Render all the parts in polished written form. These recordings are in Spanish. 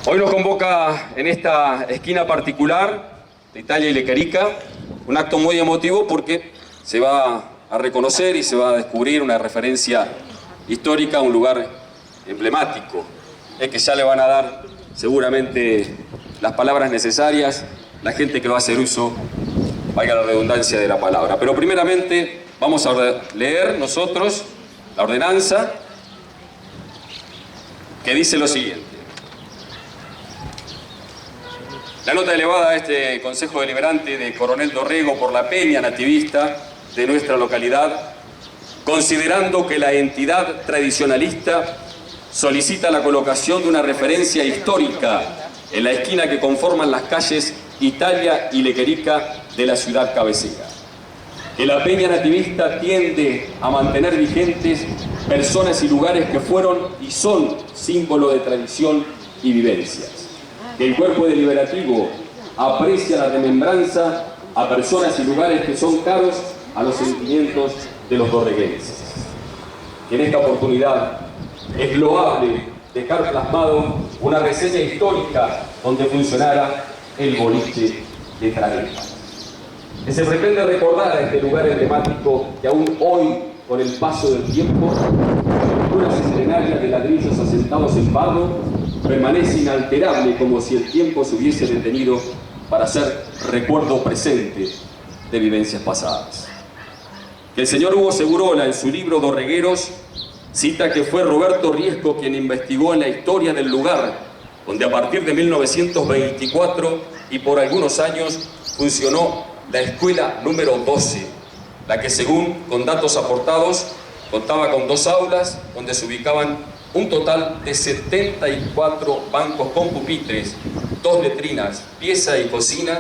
Hoy nos convoca en esta esquina particular de Italia y Lequerica un acto muy emotivo porque se va a reconocer y se va a descubrir una referencia histórica a un lugar emblemático, que ya le van a dar seguramente las palabras necesarias la gente que va a hacer uso, valga la redundancia de la palabra. Pero primeramente vamos a leer nosotros la ordenanza que dice lo siguiente. La nota elevada a este Consejo Deliberante de Coronel Dorrego por la peña nativista de nuestra localidad, considerando que la entidad tradicionalista solicita la colocación de una referencia histórica en la esquina que conforman las calles Italia y Lequerica de la ciudad cabecera. Que la peña nativista tiende a mantener vigentes personas y lugares que fueron y son símbolo de tradición y vivencias. Que el cuerpo deliberativo aprecia la remembranza a personas y lugares que son caros a los sentimientos de los dorreguenses. Que en esta oportunidad es loable dejar plasmado una reseña histórica donde funcionara el boliche de Fradejas. Que se pretende recordar a este lugar emblemático que aún hoy, con el paso del tiempo, estructuras escenarias de ladrillos asentados en barro, permanece inalterable como si el tiempo se hubiese detenido para ser recuerdo presente de vivencias pasadas. Que el señor Hugo Segurola, en su libro Dorregueros, cita que fue Roberto Riesco quien investigó en la historia del lugar, donde a partir de 1924 y por algunos años funcionó la escuela número 12, la que según con datos aportados contaba con 2 aulas donde se ubicaban un total de 74 bancos con pupitres, 2 letrinas, pieza y cocina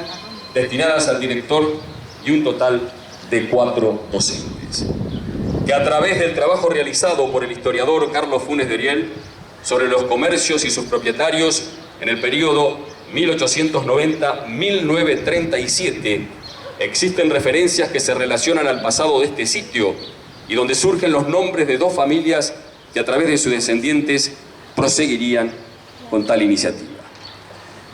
destinadas al director y un total de 4 docentes. Que a través del trabajo realizado por el historiador Carlos Funes de Oriel sobre los comercios y sus propietarios en el periodo 1890-1937, existen referencias que se relacionan al pasado de este sitio y donde surgen los nombres de 2 familias que a través de sus descendientes proseguirían con tal iniciativa.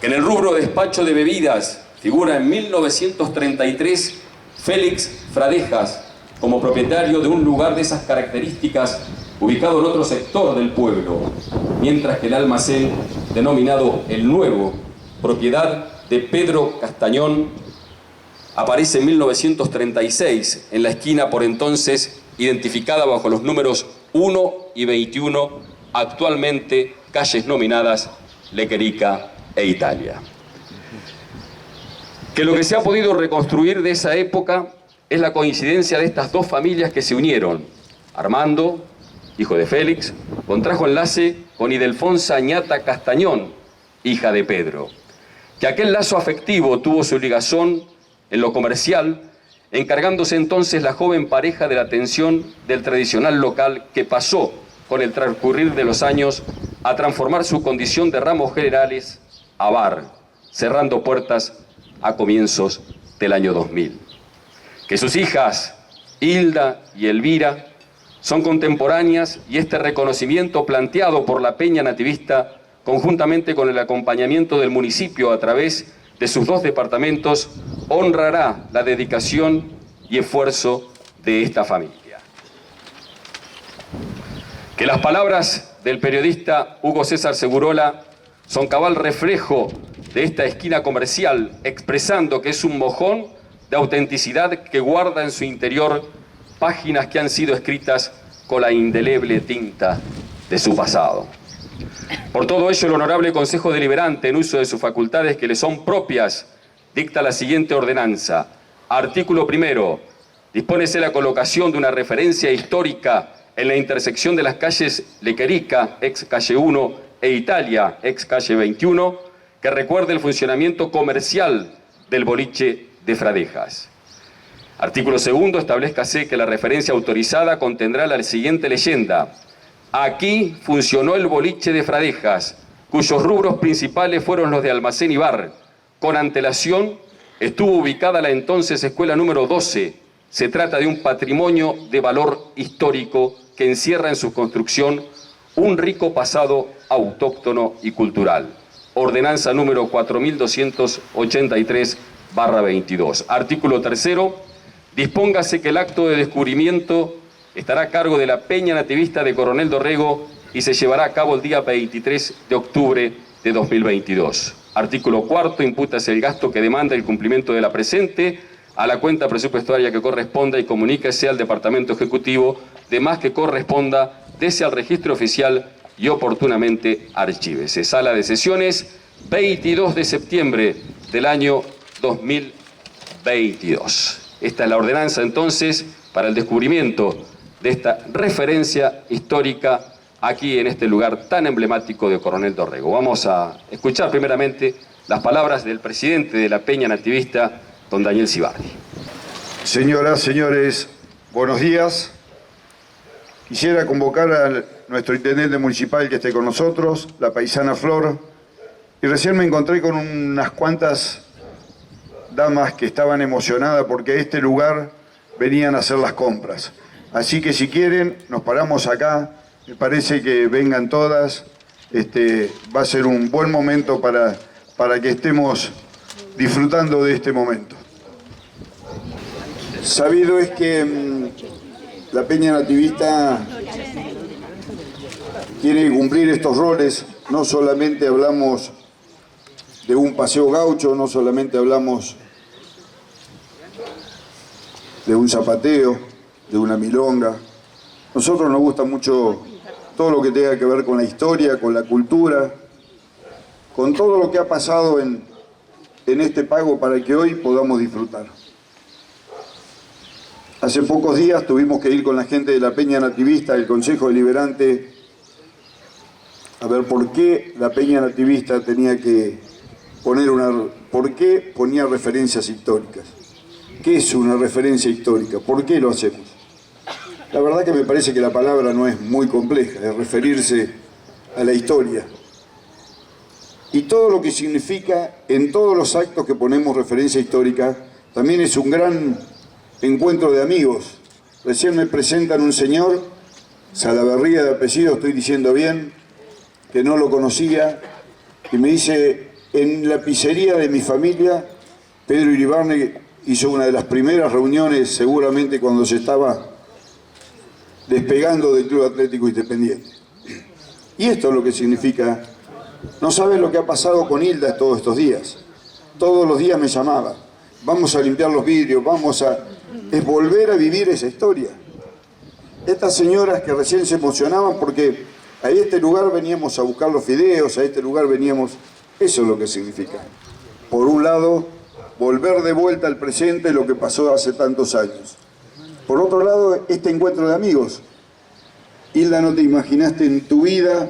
Que en el rubro de despacho de bebidas figura en 1933 Félix Fradejas como propietario de un lugar de esas características ubicado en otro sector del pueblo, mientras que el almacén denominado El Nuevo, propiedad de Pedro Castañón, aparece en 1936 en la esquina por entonces identificada bajo los números 1 y 21, actualmente calles nominadas Lequerica e Italia. Que lo que se ha podido reconstruir de esa época es la coincidencia de estas 2 familias que se unieron. Armando, hijo de Félix, contrajo enlace con Idelfonsa Ñata Castañón, hija de Pedro. Que aquel lazo afectivo tuvo su ligazón en lo comercial, encargándose entonces la joven pareja de la atención del tradicional local que pasó, con el transcurrir de los años, a transformar su condición de ramos generales a bar, cerrando puertas a comienzos del año 2000. Que sus hijas, Hilda y Elvira, son contemporáneas y este reconocimiento planteado por la peña nativista, conjuntamente con el acompañamiento del municipio a través de sus 2 departamentos, honrará la dedicación y esfuerzo de esta familia. Que las palabras del periodista Hugo César Segurola son cabal reflejo de esta esquina comercial, expresando que es un mojón de autenticidad que guarda en su interior páginas que han sido escritas con la indeleble tinta de su pasado. Por todo ello, el Honorable Consejo Deliberante, en uso de sus facultades que le son propias, dicta la siguiente ordenanza. Artículo 1. Dispónese la colocación de una referencia histórica en la intersección de las calles Lequerica, ex calle 1, e Italia, ex calle 21, que recuerde el funcionamiento comercial del boliche de Fradejas. Artículo 2. Establezcase que la referencia autorizada contendrá la siguiente leyenda. Aquí funcionó el boliche de Fradejas, cuyos rubros principales fueron los de almacén y bar. Con antelación estuvo ubicada la entonces escuela número 12. Se trata de un patrimonio de valor histórico que encierra en su construcción un rico pasado autóctono y cultural. ordenanza número 4283/22. Artículo 3º. Dispóngase que el acto de descubrimiento estará a cargo de la Peña Nativista de Coronel Dorrego y se llevará a cabo el día 23 de octubre de 2022. Artículo 4º. Impútase el gasto que demanda el cumplimiento de la presente a la cuenta presupuestaria que corresponda y comuníquese al Departamento Ejecutivo de más que corresponda, dese al registro oficial y oportunamente archívese. Sala de sesiones, 22 de septiembre del año 2022. Esta es la ordenanza entonces para el descubrimiento de esta referencia histórica aquí en este lugar tan emblemático de Coronel Dorrego. Vamos a escuchar primeramente las palabras del presidente de la Peña Nativista, don Daniel Sibardi. Señoras, señores, buenos días. Quisiera convocar a nuestro intendente municipal que esté con nosotros, la paisana Flor, y recién me encontré con unas cuantas damas que estaban emocionadas porque a este lugar venían a hacer las compras. Así que si quieren, nos paramos acá, me parece que vengan todas, va a ser un buen momento para que estemos disfrutando de este momento. Sabido es que la Peña Nativista quiere cumplir estos roles. No solamente hablamos de un paseo gaucho, no solamente hablamos de un zapateo, de una milonga. Nosotros nos gusta mucho todo lo que tenga que ver con la historia, con la cultura, con todo lo que ha pasado en este pago para que hoy podamos disfrutar. Hace pocos días tuvimos que ir con la gente de la Peña Nativista, del Consejo Deliberante, a ver por qué la Peña Nativista tenía que por qué ponía referencias históricas. ¿Qué es una referencia histórica? ¿Por qué lo hacemos? La verdad que me parece que la palabra no es muy compleja, es referirse a la historia. Y todo lo que significa en todos los actos que ponemos referencia histórica, también es un gran encuentro de amigos. Recién me presentan un señor, Salaverría de apellido, estoy diciendo bien, que no lo conocía, y me dice, en la pizzería de mi familia, Pedro Iribarne hizo una de las primeras reuniones, seguramente cuando se estaba despegando del Club Atlético Independiente. Y esto es lo que significa. No sabes lo que ha pasado con Hilda todos estos días. Todos los días me llamaba, vamos a limpiar los vidrios, es volver a vivir esa historia. Estas señoras que recién se emocionaban porque a este lugar veníamos a buscar los fideos, a este lugar veníamos... Eso es lo que significa. Por un lado, volver de vuelta al presente lo que pasó hace tantos años. Por otro lado, este encuentro de amigos. Hilda, no te imaginaste en tu vida,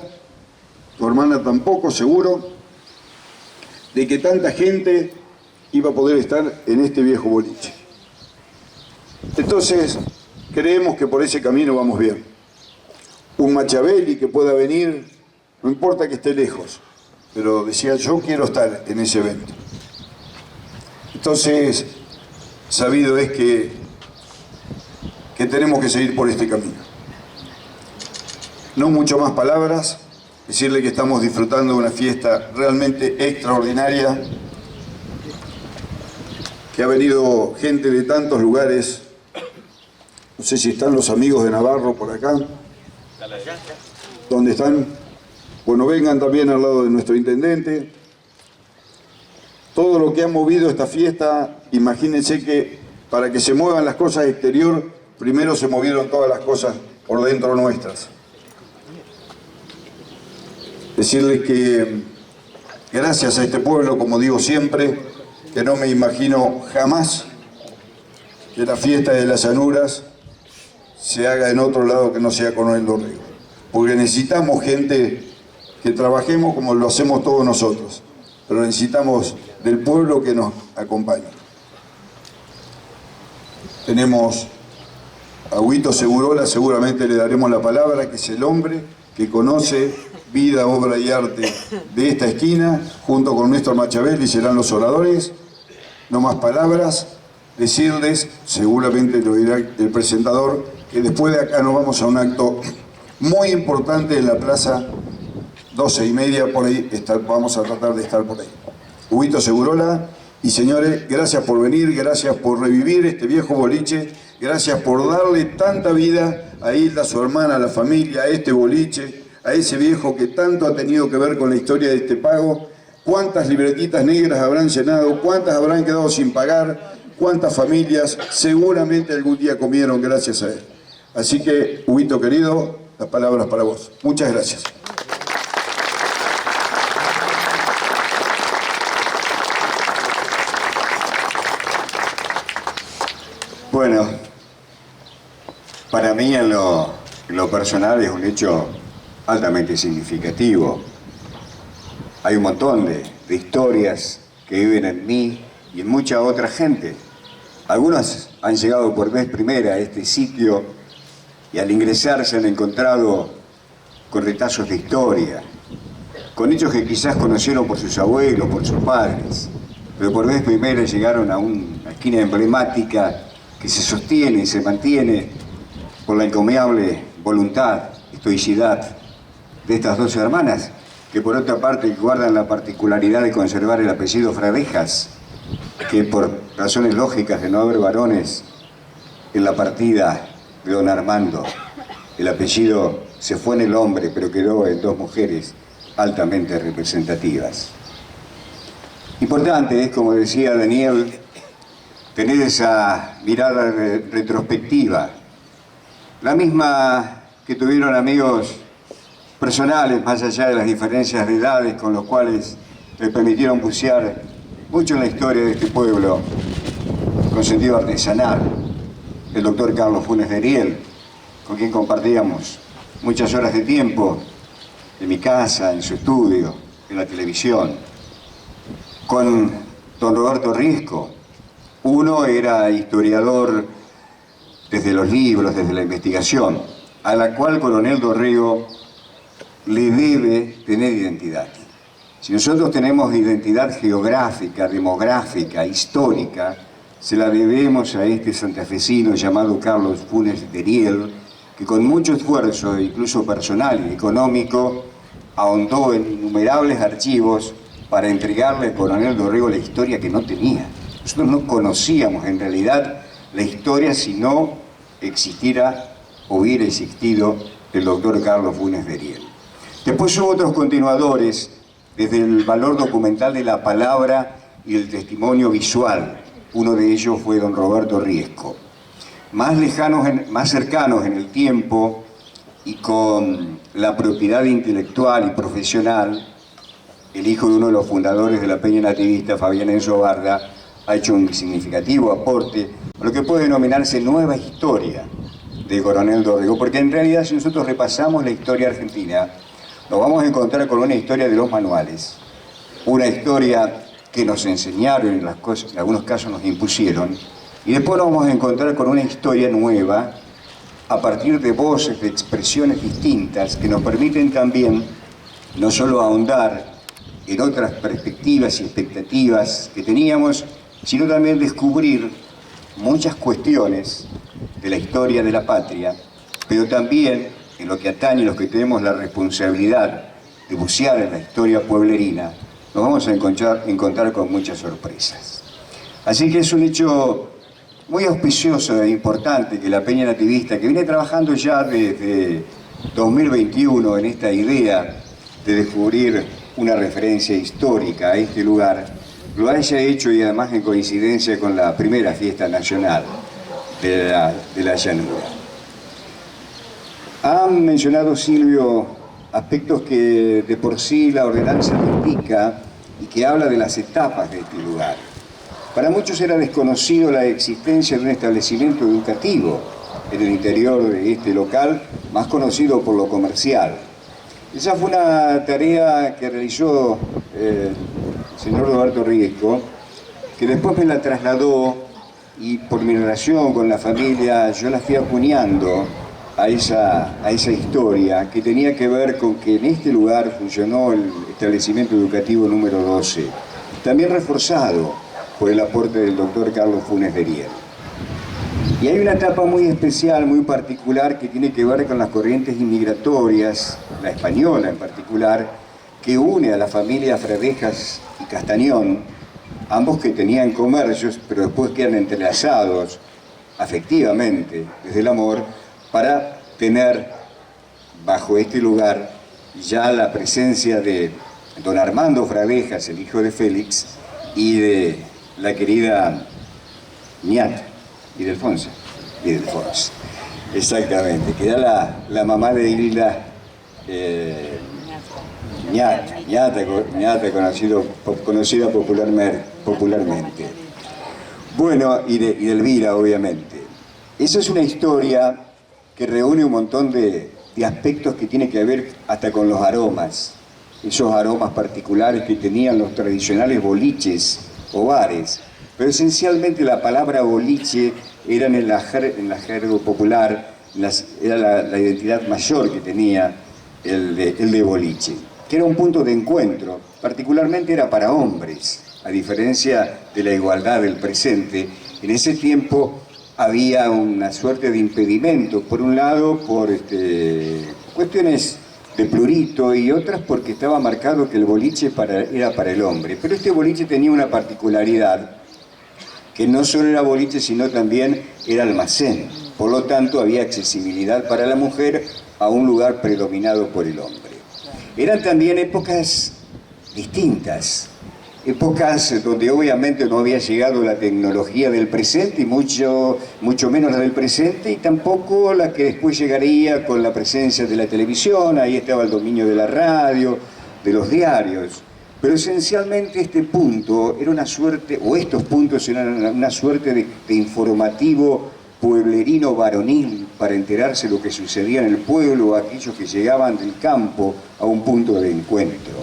tu hermana tampoco, seguro, de que tanta gente iba a poder estar en este viejo boliche. Entonces, creemos que por ese camino vamos bien. Un Machiavelli que pueda venir, no importa que esté lejos, pero decía, yo quiero estar en ese evento. Entonces, sabido es que tenemos que seguir por este camino. No mucho más palabras, decirle que estamos disfrutando de una fiesta realmente extraordinaria, que ha venido gente de tantos lugares. No sé si están los amigos de Navarro por acá. ¿Dónde están? Bueno, vengan también al lado de nuestro intendente. Todo lo que ha movido esta fiesta, imagínense que para que se muevan las cosas exterior, primero se movieron todas las cosas por dentro nuestras. Decirles que gracias a este pueblo, como digo siempre, que no me imagino jamás que la fiesta de las llanuras se haga en otro lado que no sea Coronel Dorrego. Porque necesitamos gente que trabajemos como lo hacemos todos nosotros, pero necesitamos del pueblo que nos acompañe. Tenemos a Huito Segurola, seguramente le daremos la palabra, que es el hombre que conoce vida, obra y arte de esta esquina, junto con Néstor Machiavelli serán los oradores. No más palabras, decirles, seguramente lo dirá el presentador, que después de acá nos vamos a un acto muy importante en la plaza 12:30 por ahí, vamos a tratar de estar por ahí. Huguito Segurola, y señores, gracias por venir, gracias por revivir este viejo boliche, gracias por darle tanta vida a Hilda, a su hermana, a la familia, a este boliche, a ese viejo que tanto ha tenido que ver con la historia de este pago. ¿Cuántas libretitas negras habrán llenado? ¿Cuántas habrán quedado sin pagar? ¿Cuántas familias seguramente algún día comieron gracias a él? Así que, Huguito querido, las palabras para vos. Muchas gracias. Bueno, para mí en lo personal es un hecho altamente significativo. Hay un montón de historias que viven en mí y en mucha otra gente. Algunos han llegado por vez primera a este sitio y al ingresar se han encontrado con retazos de historia, con hechos que quizás conocieron por sus abuelos, por sus padres, pero por vez primera llegaron a una esquina emblemática que se sostiene y se mantiene por la encomiable voluntad, estoicidad de estas dos hermanas, que por otra parte guardan la particularidad de conservar el apellido Fradejas, que por razones lógicas de no haber varones en la partida de don Armando, el apellido se fue en el hombre, pero quedó en dos mujeres altamente representativas. Importante es, como decía Daniel, tener esa mirada retrospectiva, la misma que tuvieron amigos personales, más allá de las diferencias de edades con los cuales les permitieron bucear mucho en la historia de este pueblo, con sentido artesanal. El doctor Carlos Funes de Riel, con quien compartíamos muchas horas de tiempo, en mi casa, en su estudio, en la televisión. Con don Roberto Riesco. Uno era historiador desde los libros, desde la investigación, a la cual Coronel Dorrego le debe tener identidad. Si nosotros tenemos identidad geográfica, demográfica, histórica, se la debemos a este santafesino llamado Carlos Funes de Riel, que con mucho esfuerzo, incluso personal y económico, ahondó en innumerables archivos para entregarle al Coronel Dorrego la historia que no tenía. Nosotros no conocíamos en realidad la historia si no existiera o hubiera existido el doctor Carlos Funes de Riel. Después hubo otros continuadores desde el valor documental de la palabra y el testimonio visual. Uno de ellos fue don Roberto Riesco. Más cercanos en el tiempo y con la propiedad intelectual y profesional, el hijo de uno de los fundadores de la Peña Nativista, Fabián Enzo Barda, ha hecho un significativo aporte a lo que puede denominarse nueva historia de Coronel Dorrego, porque en realidad si nosotros repasamos la historia argentina, nos vamos a encontrar con una historia de los manuales, una historia que nos enseñaron y en algunos casos nos impusieron, y después nos vamos a encontrar con una historia nueva a partir de voces, de expresiones distintas que nos permiten también no solo ahondar en otras perspectivas y expectativas que teníamos, sino también descubrir muchas cuestiones de la historia de la patria, pero también en lo que atañe a los que tenemos la responsabilidad de bucear en la historia pueblerina, nos vamos a encontrar con muchas sorpresas. Así que es un hecho muy auspicioso e importante que la Peña Nativista, que viene trabajando ya desde 2021 en esta idea de descubrir una referencia histórica a este lugar, lo haya hecho y además en coincidencia con la primera fiesta nacional de la llanura. Ha mencionado Silvio aspectos que de por sí la ordenanza indica y que habla de las etapas de este lugar. Para muchos era desconocido la existencia de un establecimiento educativo en el interior de este local, más conocido por lo comercial. Esa fue una tarea que realizó el señor Roberto Riesco, que después me la trasladó y por mi relación con la familia yo la fui acuñando a esa historia que tenía que ver con que en este lugar funcionó el establecimiento educativo número 12, también reforzado por el aporte del doctor Carlos Funes de Riel. Y hay una etapa muy especial, muy particular, que tiene que ver con las corrientes inmigratorias, la española en particular, que une a la familia Fradejas y Castañón, ambos que tenían comercios, pero después quedan entrelazados afectivamente desde el amor, para tener bajo este lugar ya la presencia de don Armando Fradejas, el hijo de Félix, y de la querida Ñata, y de Alfonso, exactamente, que era la mamá de Hilda, Ñata, conocida popularmente. Bueno, y de Elvira, obviamente. Esa es una historia que reúne un montón de aspectos que tienen que ver hasta con los aromas, esos aromas particulares que tenían los tradicionales boliches o bares, pero esencialmente la palabra boliche era en la jerga popular, era la identidad mayor que tenía el de boliche, que era un punto de encuentro, particularmente era para hombres, a diferencia de la igualdad del presente. En ese tiempo había una suerte de impedimento, por un lado por cuestiones de plurito y otras porque estaba marcado que el boliche era para el hombre. Pero este boliche tenía una particularidad, que no solo era boliche, sino también era almacén. Por lo tanto, había accesibilidad para la mujer a un lugar predominado por el hombre. Eran también épocas distintas, épocas donde obviamente no había llegado la tecnología del presente, y mucho menos la del presente, y tampoco la que después llegaría con la presencia de la televisión. Ahí estaba el dominio de la radio, de los diarios. Pero esencialmente este punto era una suerte, o estos puntos eran una suerte de informativo pueblerino varonil para enterarse de lo que sucedía en el pueblo, aquellos que llegaban del campo a un punto de encuentro.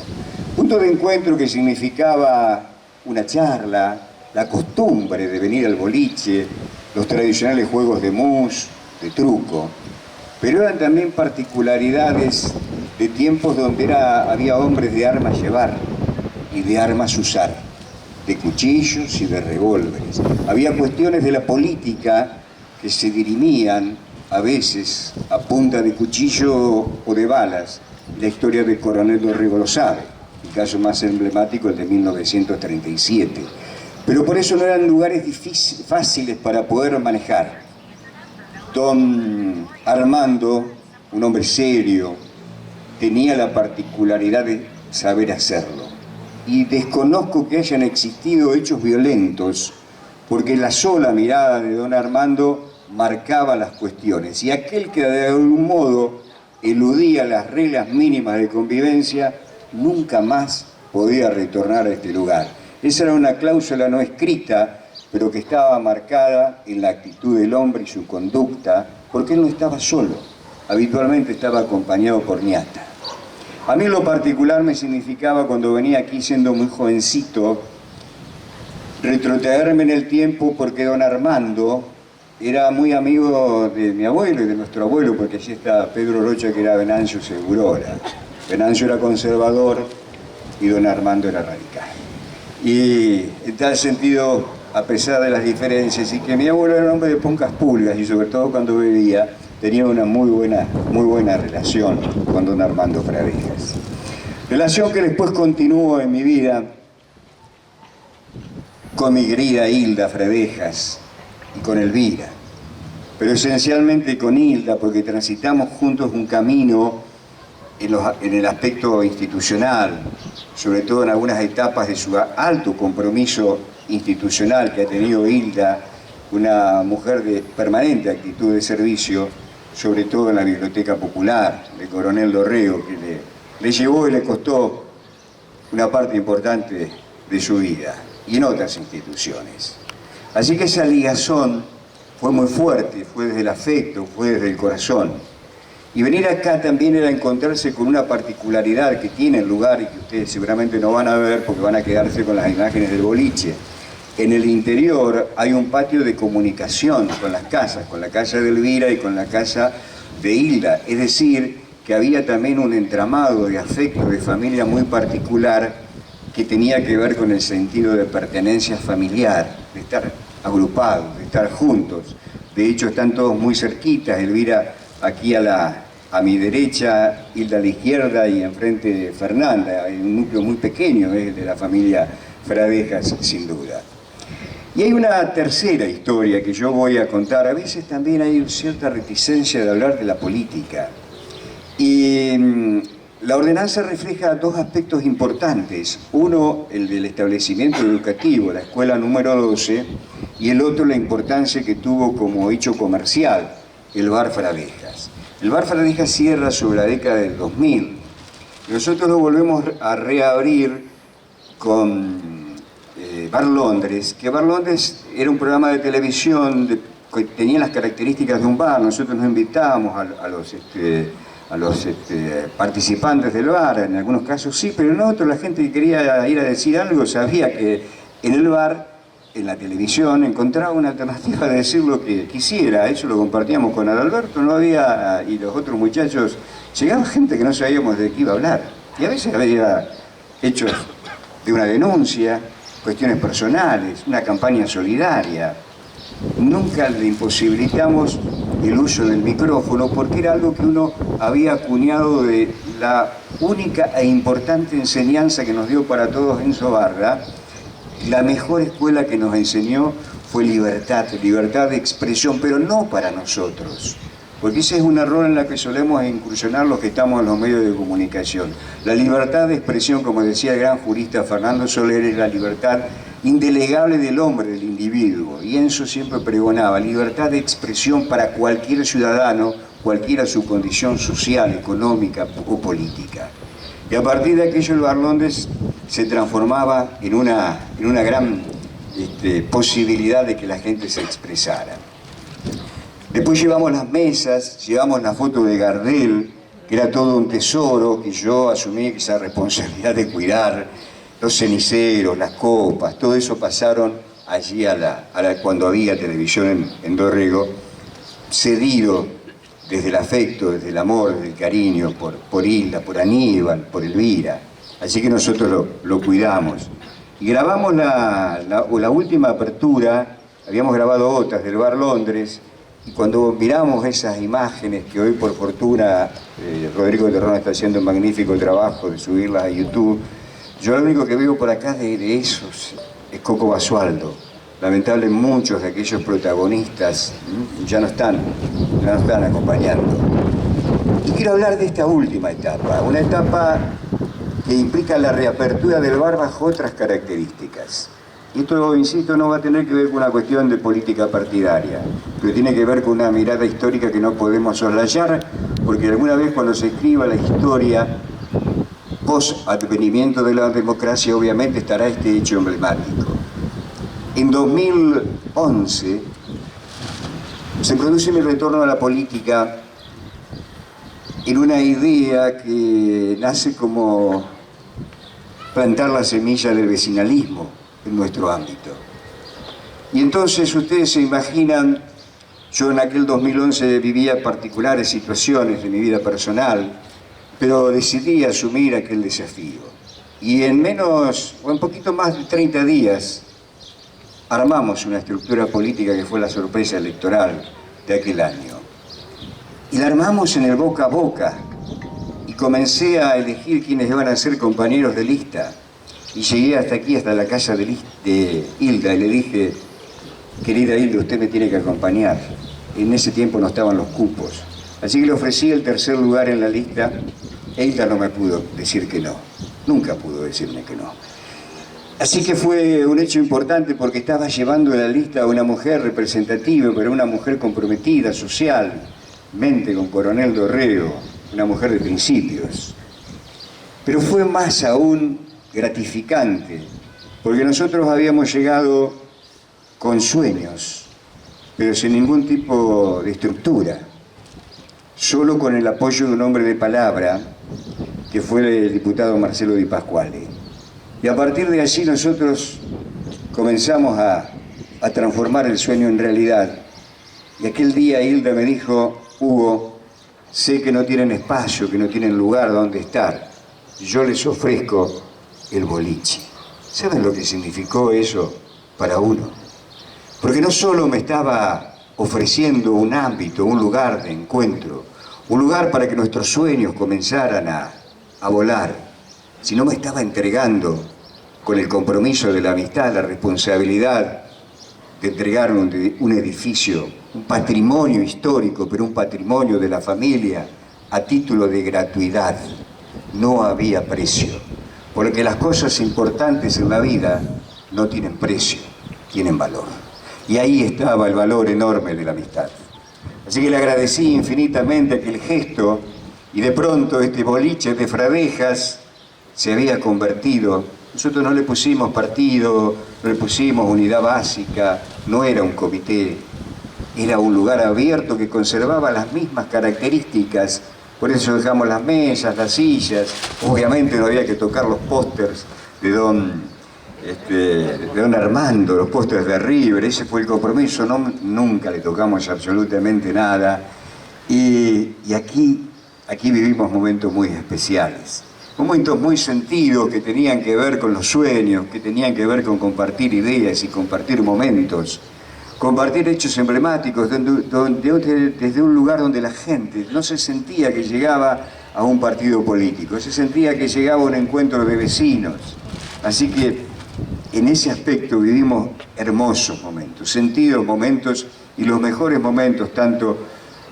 Punto de encuentro que significaba una charla, la costumbre de venir al boliche, los tradicionales juegos de mus, de truco, pero eran también particularidades de tiempos donde había hombres de armas llevar y de armas usar, de cuchillos y de revólveres. Había cuestiones de la política que se dirimían a veces a punta de cuchillo o de balas. La historia del Coronel Dorrego lo sabe, el caso más emblemático el de 1937. Pero por eso no eran lugares fáciles para poder manejar. Don Armando, un hombre serio, tenía la particularidad de saber hacerlo. Y desconozco que hayan existido hechos violentos, porque la sola mirada de don Armando marcaba las cuestiones. Y aquel que de algún modo eludía las reglas mínimas de convivencia, nunca más podía retornar a este lugar. Esa era una cláusula no escrita, pero que estaba marcada en la actitud del hombre y su conducta, porque él no estaba solo, habitualmente estaba acompañado por Ñata. A mí en lo particular me significaba, cuando venía aquí siendo muy jovencito, retrotraerme en el tiempo, porque don Armando era muy amigo de mi abuelo y de nuestro abuelo, porque allí está Pedro Rocha, que era Venancio Segurora. Venancio era conservador y don Armando era radical. Y en tal sentido, a pesar de las diferencias, y que mi abuelo era un hombre de pocas pulgas, y sobre todo cuando bebía, tenía una muy buena relación con don Armando Fradejas. Relación que después continuó en mi vida con mi querida Hilda Fradejas y con Elvira, pero esencialmente con Hilda, porque transitamos juntos un camino en el aspecto institucional, sobre todo en algunas etapas de su alto compromiso institucional que ha tenido Hilda, una mujer de permanente actitud de servicio, sobre todo en la Biblioteca Popular de Coronel Dorrego, que le llevó y le costó una parte importante de su vida, y en otras instituciones. Así que esa ligazón fue muy fuerte, fue desde el afecto, fue desde el corazón. Y venir acá también era encontrarse con una particularidad que tiene el lugar y que ustedes seguramente no van a ver porque van a quedarse con las imágenes del boliche. En el interior hay un patio de comunicación con las casas, con la casa de Elvira y con la casa de Hilda. Es decir, que había también un entramado de afecto, de familia muy particular, que tenía que ver con el sentido de pertenencia familiar, de estar agrupados, de estar juntos. De hecho, están todos muy cerquitas. Elvira aquí a a mi derecha Hilda a la izquierda y enfrente Fernanda, un núcleo muy pequeño de la familia Fradejas, sin duda. Y hay una tercera historia que yo voy a contar. A veces también hay cierta reticencia de hablar de la política. Y la ordenanza refleja dos aspectos importantes. Uno, el del establecimiento educativo, la escuela número 12, y el otro, la importancia que tuvo como hecho comercial, el bar Fradejas. El bar Fradejas cierra sobre la década del 2000. Nosotros lo volvemos a reabrir con Bar Londres, que Bar Londres era un programa de televisión que tenía las características de un bar. Nosotros nos invitábamos a los participantes del bar, en algunos casos sí, pero en otros la gente que quería ir a decir algo sabía que en el bar, en la televisión, encontraba una alternativa de decir lo que quisiera. Eso lo compartíamos con Adalberto, no había, y los otros muchachos, llegaba gente que no sabíamos de qué iba a hablar, y a veces había hechos de una denuncia, cuestiones personales, una campaña solidaria. Nunca le imposibilitamos el uso del micrófono porque era algo que uno había acuñado de la única e importante enseñanza que nos dio para todos Enzo Barra. La mejor escuela que nos enseñó fue libertad de expresión, pero no para nosotros. Porque ese es un error en la que solemos incursionar los que estamos en los medios de comunicación. La libertad de expresión, como decía el gran jurista Fernando Soler, es la libertad indelegable del hombre, del individuo. Y Enzo siempre pregonaba libertad de expresión para cualquier ciudadano, cualquiera su condición social, económica o política. Y a partir de aquello el Bar Londres se transformaba en una gran posibilidad de que la gente se expresara. Después llevamos las mesas, llevamos la foto de Gardel, que era todo un tesoro, que yo asumí esa responsabilidad de cuidar, los ceniceros, las copas, todo eso pasaron allí cuando había televisión en Dorrego, cedido desde el afecto, desde el amor, desde el cariño por Hilda, por Aníbal, por Elvira. Así que nosotros lo cuidamos. Y grabamos la última apertura, habíamos grabado otras del Bar Londres, y cuando miramos esas imágenes que hoy por fortuna Rodrigo Terrón está haciendo un magnífico trabajo de subirlas a YouTube, yo lo único que veo por acá de esos es Coco Basualdo. Lamentable, muchos de aquellos protagonistas ya no están acompañando. Y quiero hablar de esta última etapa, una etapa que implica la reapertura del bar bajo otras características. Y esto, insisto, no va a tener que ver con una cuestión de política partidaria, pero tiene que ver con una mirada histórica que no podemos soslayar, porque alguna vez cuando se escriba la historia post-advenimiento de la democracia, obviamente estará este hecho emblemático. En 2011 se produce mi retorno a la política en una idea que nace como plantar la semilla del vecinalismo en nuestro ámbito. Y entonces ustedes se imaginan, yo en aquel 2011 vivía particulares situaciones de mi vida personal, pero decidí asumir aquel desafío. Y en un poquito más de 30 días, armamos una estructura política que fue la sorpresa electoral de aquel año. Y la armamos en el boca a boca. Y comencé a elegir quiénes iban a ser compañeros de lista. Y llegué hasta aquí, hasta la casa de Hilda, y le dije, querida Hilda, usted me tiene que acompañar. En ese tiempo no estaban los cupos. Así que le ofrecí el tercer lugar en la lista, e Hilda no me pudo decir que no. Nunca pudo decirme que no. Así que fue un hecho importante porque estaba llevando en la lista a una mujer representativa, pero una mujer comprometida socialmente con Coronel Dorrego, una mujer de principios. Pero fue más aún gratificante, porque nosotros habíamos llegado con sueños, pero sin ningún tipo de estructura, solo con el apoyo de un hombre de palabra, que fue el diputado Marcelo Di Pasquale. Y a partir de allí nosotros comenzamos a transformar el sueño en realidad. Y aquel día Hilda me dijo, Hugo, sé que no tienen espacio, que no tienen lugar donde estar. Yo les ofrezco el boliche. ¿Saben lo que significó eso para uno? Porque no solo me estaba ofreciendo un ámbito, un lugar de encuentro, un lugar para que nuestros sueños comenzaran a volar. Si no me estaba entregando con el compromiso de la amistad, la responsabilidad de entregar un edificio, un patrimonio histórico, pero un patrimonio de la familia, a título de gratuidad. No había precio, porque las cosas importantes en la vida no tienen precio, tienen valor. Y ahí estaba el valor enorme de la amistad. Así que le agradecí infinitamente aquel gesto, y de pronto este boliche de Fradejas se había convertido. Nosotros no le pusimos partido, no le pusimos unidad básica, no era un comité, era un lugar abierto que conservaba las mismas características. Por eso dejamos las mesas, las sillas. Obviamente no había que tocar los pósters de don Armando, los pósters de River. Ese fue el compromiso. Nunca le tocamos absolutamente nada. Y aquí vivimos momentos muy especiales. Momentos muy sentidos que tenían que ver con los sueños, que tenían que ver con compartir ideas y compartir momentos. Compartir hechos emblemáticos desde un lugar donde la gente no se sentía que llegaba a un partido político, se sentía que llegaba a un encuentro de vecinos. Así que en ese aspecto vivimos hermosos momentos, sentidos momentos, y los mejores momentos, tanto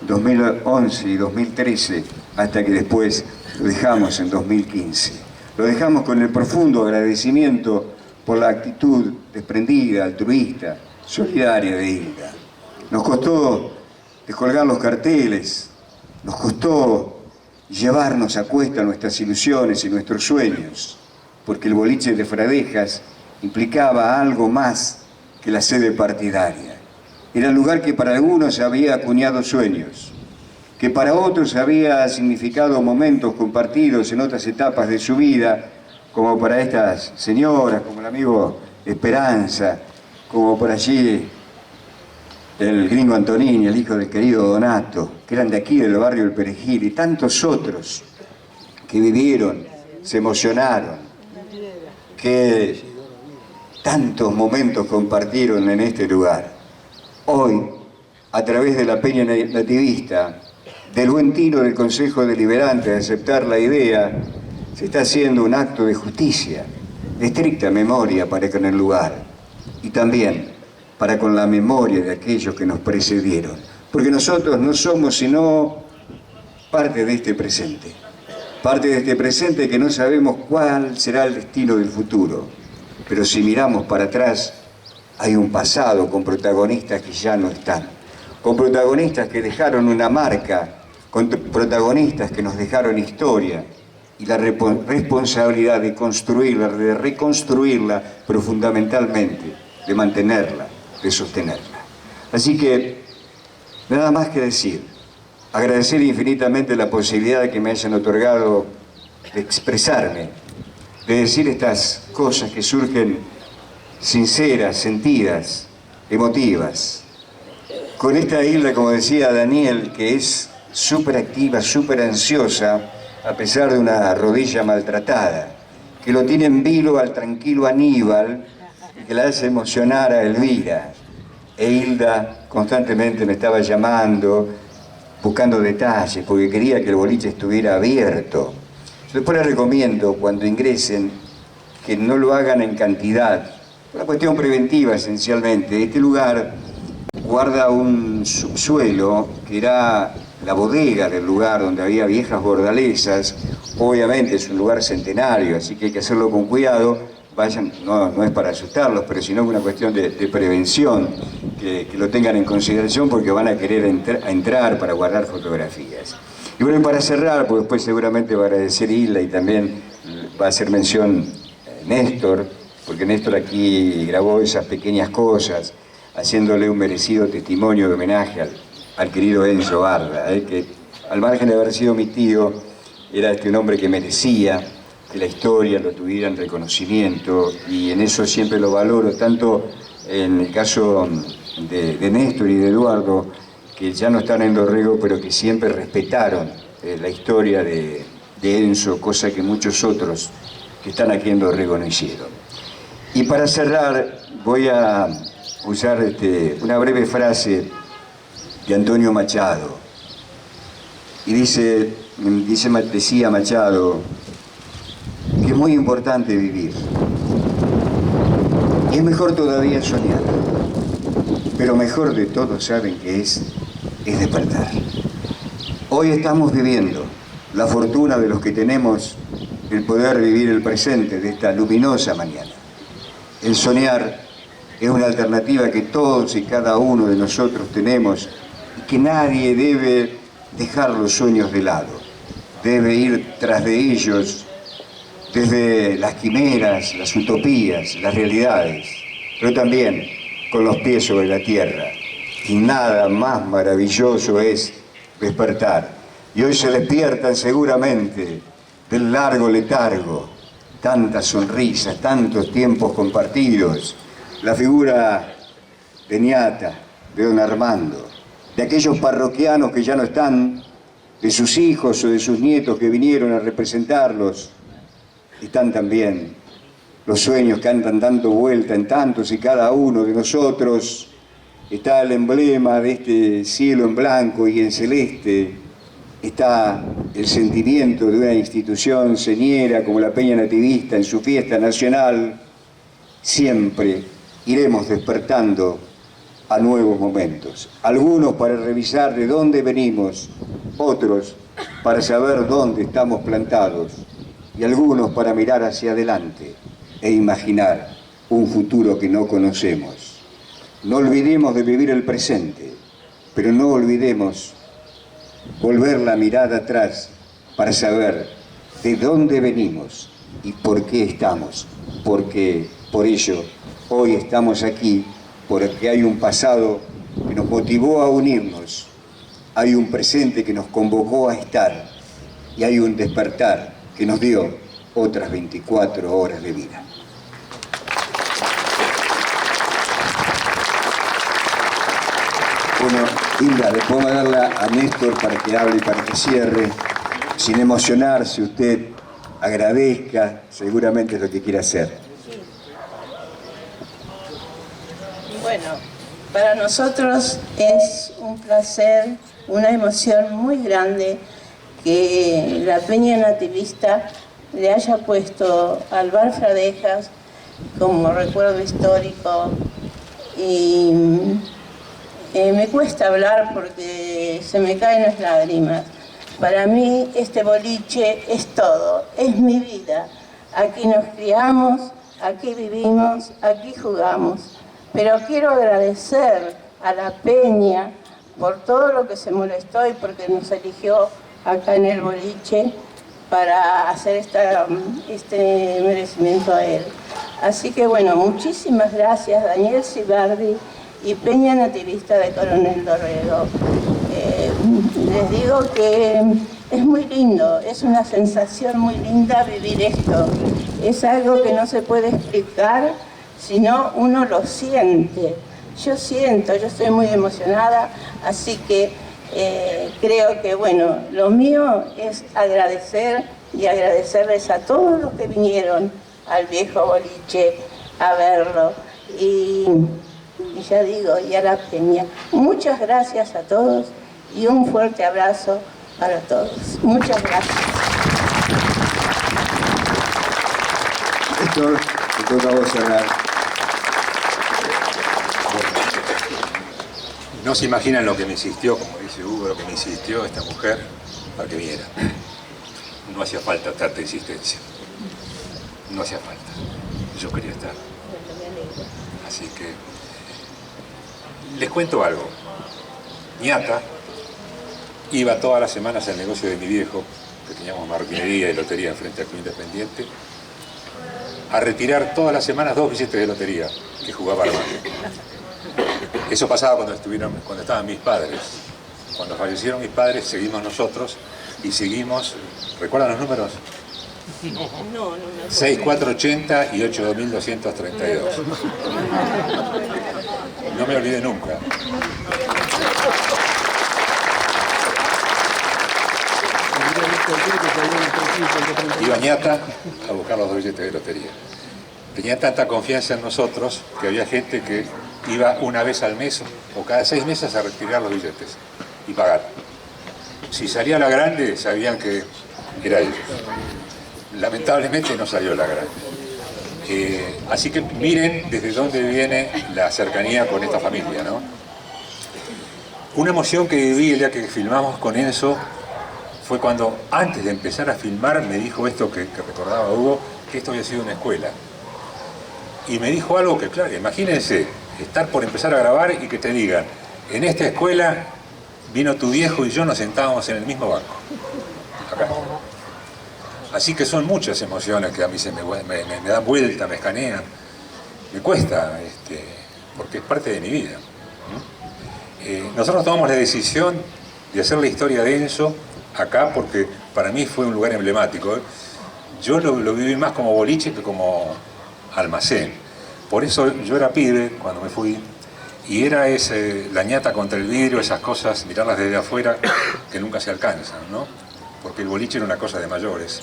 2011 y 2013, hasta que después lo dejamos en 2015. Lo dejamos con el profundo agradecimiento por la actitud desprendida, altruista, solidaria de Hilda. Nos costó descolgar los carteles, nos costó llevarnos a cuesta nuestras ilusiones y nuestros sueños, porque el boliche de Fradejas implicaba algo más que la sede partidaria. Era el lugar que para algunos había acuñado sueños, que para otros había significado momentos compartidos en otras etapas de su vida, como para estas señoras, como el amigo Esperanza, como por allí el gringo Antonini, el hijo del querido Donato, que eran de aquí del barrio del Perejil, y tantos otros que vivieron, se emocionaron, que tantos momentos compartieron en este lugar. Hoy, a través de la Peña Nativista, del buen tiro del Consejo Deliberante de aceptar la idea, se está haciendo un acto de justicia, de estricta memoria para con el lugar, y también para con la memoria de aquellos que nos precedieron, porque nosotros no somos sino parte de este presente que no sabemos cuál será el destino del futuro, pero si miramos para atrás hay un pasado con protagonistas que ya no están, con protagonistas que dejaron una marca, con protagonistas que nos dejaron historia, y la responsabilidad de construirla, de reconstruirla, pero fundamentalmente de mantenerla, de sostenerla. Así que, nada más que decir, agradecer infinitamente la posibilidad que me hayan otorgado de expresarme, de decir estas cosas que surgen sinceras, sentidas, emotivas. Con esta Hilda, como decía Daniel, que es súper activa, súper ansiosa, a pesar de una rodilla maltratada, que lo tiene en vilo al tranquilo Aníbal, y que la hace emocionar a Elvira. E Hilda constantemente me estaba llamando, buscando detalles, porque quería que el boliche estuviera abierto. Después les recomiendo, cuando ingresen, que no lo hagan en cantidad. Una cuestión preventiva, esencialmente. Este lugar guarda un subsuelo que era la bodega del lugar donde había viejas bordalesas. Obviamente es un lugar centenario, así que hay que hacerlo con cuidado. Vayan, no es para asustarlos, pero sino una cuestión de prevención, que lo tengan en consideración, porque van a querer entrar para guardar fotografías. Y bueno, para cerrar, pues después seguramente va a agradecer Hilda, y también va a hacer mención Néstor, porque Néstor aquí grabó esas pequeñas cosas, haciéndole un merecido testimonio de homenaje al querido Enzo Barda, que al margen de haber sido mi tío, era un hombre que merecía que la historia lo tuviera en reconocimiento, y en eso siempre lo valoro, tanto en el caso de Néstor y de Eduardo, que ya no están en Dorrego, pero que siempre respetaron la historia de Enzo, cosa que muchos otros que están aquí en Dorrego no hicieron. Y para cerrar, voy a usar una breve frase de Antonio Machado. Y decía Machado que es muy importante vivir. Y es mejor todavía soñar. Pero mejor de todo, ¿saben qué es? Es despertar. Hoy estamos viviendo la fortuna de los que tenemos el poder vivir el presente de esta luminosa mañana. El soñar es una alternativa que todos y cada uno de nosotros tenemos y que nadie debe dejar los sueños de lado. Debe ir tras de ellos desde las quimeras, las utopías, las realidades, pero también con los pies sobre la tierra. Y nada más maravilloso es despertar. Y hoy se despiertan seguramente del largo letargo, tantas sonrisas, tantos tiempos compartidos, la figura de Ñata, de don Armando, de aquellos parroquianos que ya no están, de sus hijos o de sus nietos que vinieron a representarlos. Están también los sueños que andan dando vuelta en tantos y cada uno de nosotros. Está el emblema de este cielo en blanco y en celeste. Está el sentimiento de una institución señera como la Peña Nativista en su fiesta nacional. Siempre iremos despertando a nuevos momentos. Algunos para revisar de dónde venimos, otros para saber dónde estamos plantados y algunos para mirar hacia adelante e imaginar un futuro que no conocemos. No olvidemos de vivir el presente, pero no olvidemos volver la mirada atrás para saber de dónde venimos y por qué estamos. Porque por ello hoy estamos aquí, porque hay un pasado que nos motivó a unirnos, hay un presente que nos convocó a estar y hay un despertar que nos dio otras 24 horas de vida. Bueno, Hilda, le puedo darla a Néstor para que hable y para que cierre, sin emocionarse usted, agradezca, seguramente es lo que quiere hacer. Bueno, para nosotros es un placer, una emoción muy grande que la Peña Nativista le haya puesto al Bar Fradejas como recuerdo histórico y me cuesta hablar porque se me caen las lágrimas. Para mí este boliche es todo, es mi vida. Aquí nos criamos, aquí vivimos, aquí jugamos. Pero quiero agradecer a la Peña por todo lo que se molestó y porque nos eligió acá en el boliche para hacer este merecimiento a él. Así que bueno, muchísimas gracias Daniel Cibardi y Peña Nativista de Coronel Dorrego. Les digo que es muy lindo, es una sensación muy linda vivir esto. Es algo que no se puede explicar, sino uno lo siente. Yo siento, yo estoy muy emocionada, así que creo que bueno, lo mío es agradecer y agradecerles a todos los que vinieron al viejo boliche a verlo y ya digo, y a la Peña. Muchas gracias a todos y un fuerte abrazo para todos. Muchas gracias. Néstor, te toca a vos hablar. No se imaginan lo que me insistió, como dice Hugo, lo que me insistió esta mujer para que viera. No hacía falta tanta insistencia. No hacía falta. Yo quería estar. Así que les cuento algo. Ñata iba todas las semanas al negocio de mi viejo, que teníamos marroquinería y lotería enfrente al Club Independiente, a retirar todas las semanas 2 billetes de lotería que jugaba Armando. Eso pasaba cuando estaban mis padres. Cuando fallecieron mis padres, seguimos nosotros y seguimos. ¿Recuerdan los números? No. 6480 y 8232. No me olvidé nunca. Iba Ñata a buscar los 2 billetes de lotería. Tenía tanta confianza en nosotros que había gente que iba una vez al mes o cada 6 meses a retirar los billetes y pagar. si salía la grande, sabían que era ellos. Lamentablemente no salió la grande. Así que miren desde dónde viene la cercanía con esta familia, ¿no? Una emoción que viví el día que filmamos con Enzo fue cuando, antes de empezar a filmar, me dijo esto que recordaba Hugo, que esto había sido una escuela. Y me dijo algo que, claro, imagínense, estar por empezar a grabar y que te digan, en esta escuela vino tu viejo y yo nos sentábamos en el mismo banco. Acá. Así que son muchas emociones que a mí me dan vuelta, me escanean. Me cuesta, porque es parte de mi vida. Nosotros tomamos la decisión de hacer la historia de Enzo acá porque para mí fue un lugar emblemático. Yo lo viví más como boliche que como almacén. Por eso yo era pibe cuando me fui y era la ñata contra el vidrio, esas cosas, mirarlas desde afuera que nunca se alcanzan, ¿no? Porque el boliche era una cosa de mayores.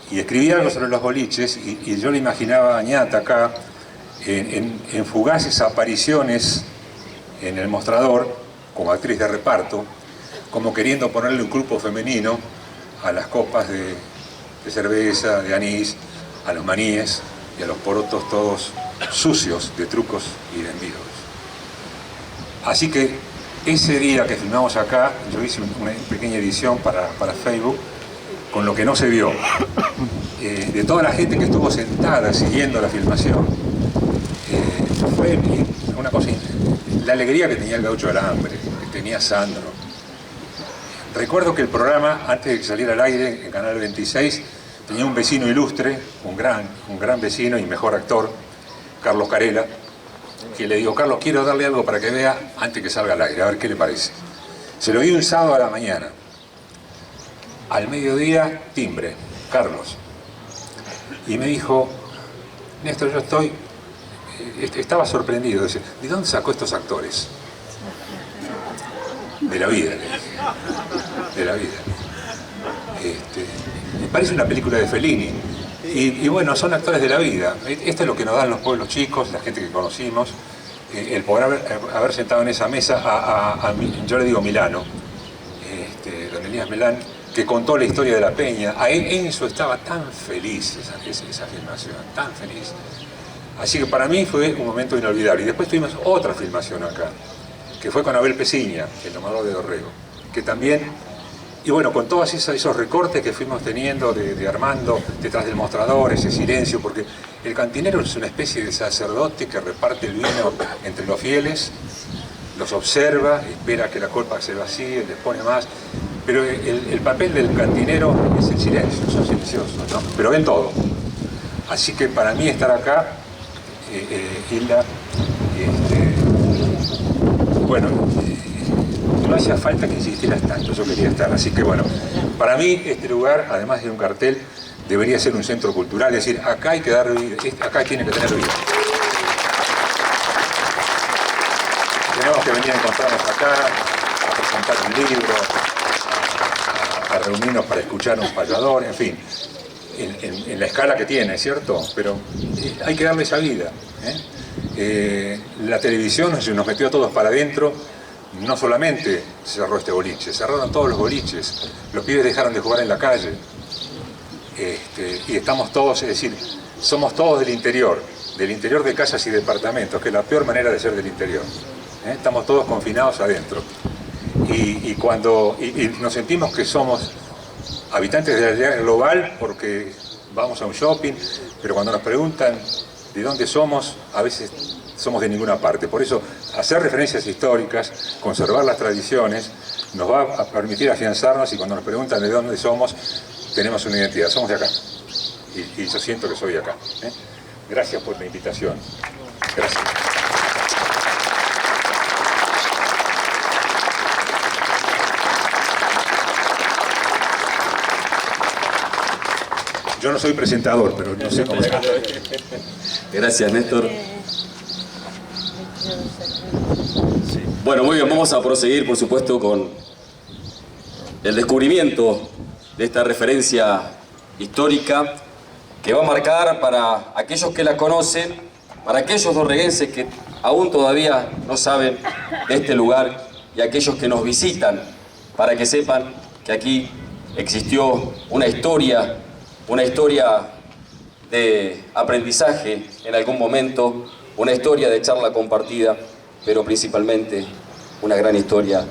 Y escribí algo sobre los boliches y yo le imaginaba a ñata acá en fugaces apariciones en el mostrador como actriz de reparto, como queriendo ponerle un grupo femenino a las copas de cerveza, de anís, a los maníes y a los porotos todos sucios de trucos y de envíos. Así que ese día que filmamos acá, yo hice una pequeña edición para Facebook con lo que no se vio, de toda la gente que estuvo sentada siguiendo la filmación. Fue una cosa, la alegría que tenía el Gaucho del Hambre, que tenía Sandro. Recuerdo que el programa, antes de que saliera al aire en Canal 26, tenía un vecino ilustre, un gran vecino y mejor actor, Carlos Carela, que le digo, Carlos, quiero darle algo para que vea antes que salga al aire, a ver qué le parece. Se lo di un sábado a la mañana. Al mediodía, timbre, Carlos. Y me dijo, Néstor, yo estaba sorprendido. Dice, ¿de dónde sacó estos actores? De la vida, le dije. De la vida. Me parece una película de Fellini. Y bueno, son actores de la vida. Esto es lo que nos dan los pueblos chicos, la gente que conocimos. El poder haber sentado en esa mesa yo le digo Milano, don Elías Melán, que contó la historia de la Peña. Enzo estaba tan feliz esa filmación, tan feliz. Así que para mí fue un momento inolvidable. Y después tuvimos otra filmación acá, que fue con Abel Peciña, el domador de Dorrego, que también, y bueno, con todos esos recortes que fuimos teniendo de Armando detrás del mostrador, ese silencio, porque el cantinero es una especie de sacerdote que reparte el vino entre los fieles, los observa, espera que la copa se vacíe, les pone más. Pero el papel del cantinero es el silencio, son silenciosos, ¿no? Pero ven todo. Así que para mí estar acá, Hilda, bueno, no hacía falta que insistieras tanto, yo quería estar. Así que bueno, para mí este lugar, además de un cartel, debería ser un centro cultural, es decir, acá hay que dar vida, acá tiene que tener vida. Tenemos que venir a encontrarnos acá, a presentar un libro, a reunirnos para escuchar a un payador, en fin, en la escala que tiene, ¿cierto? Pero hay que darle esa vida. La televisión nos metió a todos para adentro, no solamente cerró este boliche, cerraron todos los boliches, los pibes dejaron de jugar en la calle, y estamos todos, es decir, somos todos del interior de casas y departamentos, que es la peor manera de ser del interior. Estamos todos confinados adentro. Y nos sentimos que somos habitantes de la realidad global porque vamos a un shopping, pero cuando nos preguntan de dónde somos, a veces somos de ninguna parte. Por eso, hacer referencias históricas, conservar las tradiciones, nos va a permitir afianzarnos, y cuando nos preguntan de dónde somos, tenemos una identidad, somos de acá. Y yo siento que soy de acá. Gracias por la invitación. Gracias. Yo no soy presentador, pero no sé cómo se llama. Gracias, Néstor. Bueno, muy bien, vamos a proseguir, por supuesto, con el descubrimiento de esta referencia histórica que va a marcar para aquellos que la conocen, para aquellos dorreguenses que aún todavía no saben de este lugar y aquellos que nos visitan para que sepan que aquí existió una historia de aprendizaje en algún momento, una historia de charla compartida, pero principalmente una gran historia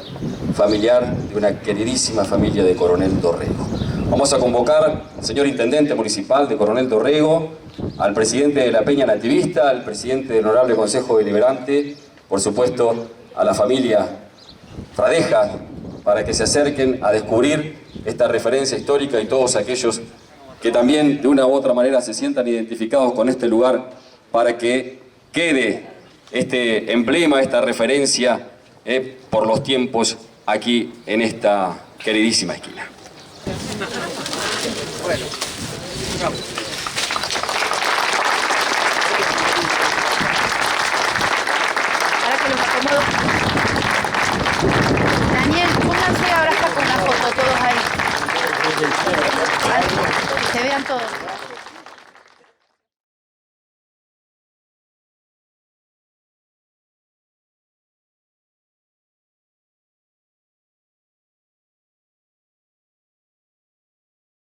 familiar de una queridísima familia de Coronel Dorrego. Vamos a convocar al señor Intendente Municipal de Coronel Dorrego, al presidente de la Peña Nativista, al presidente del Honorable Consejo Deliberante, por supuesto a la familia Fradeja, para que se acerquen a descubrir esta referencia histórica y todos aquellos que también de una u otra manera se sientan identificados con este lugar, para que quede este emblema, esta referencia por los tiempos aquí en esta queridísima esquina. Bueno, vamos. Ahora que los acomodo. Daniel, pónganse ahora está con la foto todos ahí. Vale, que se vean todos.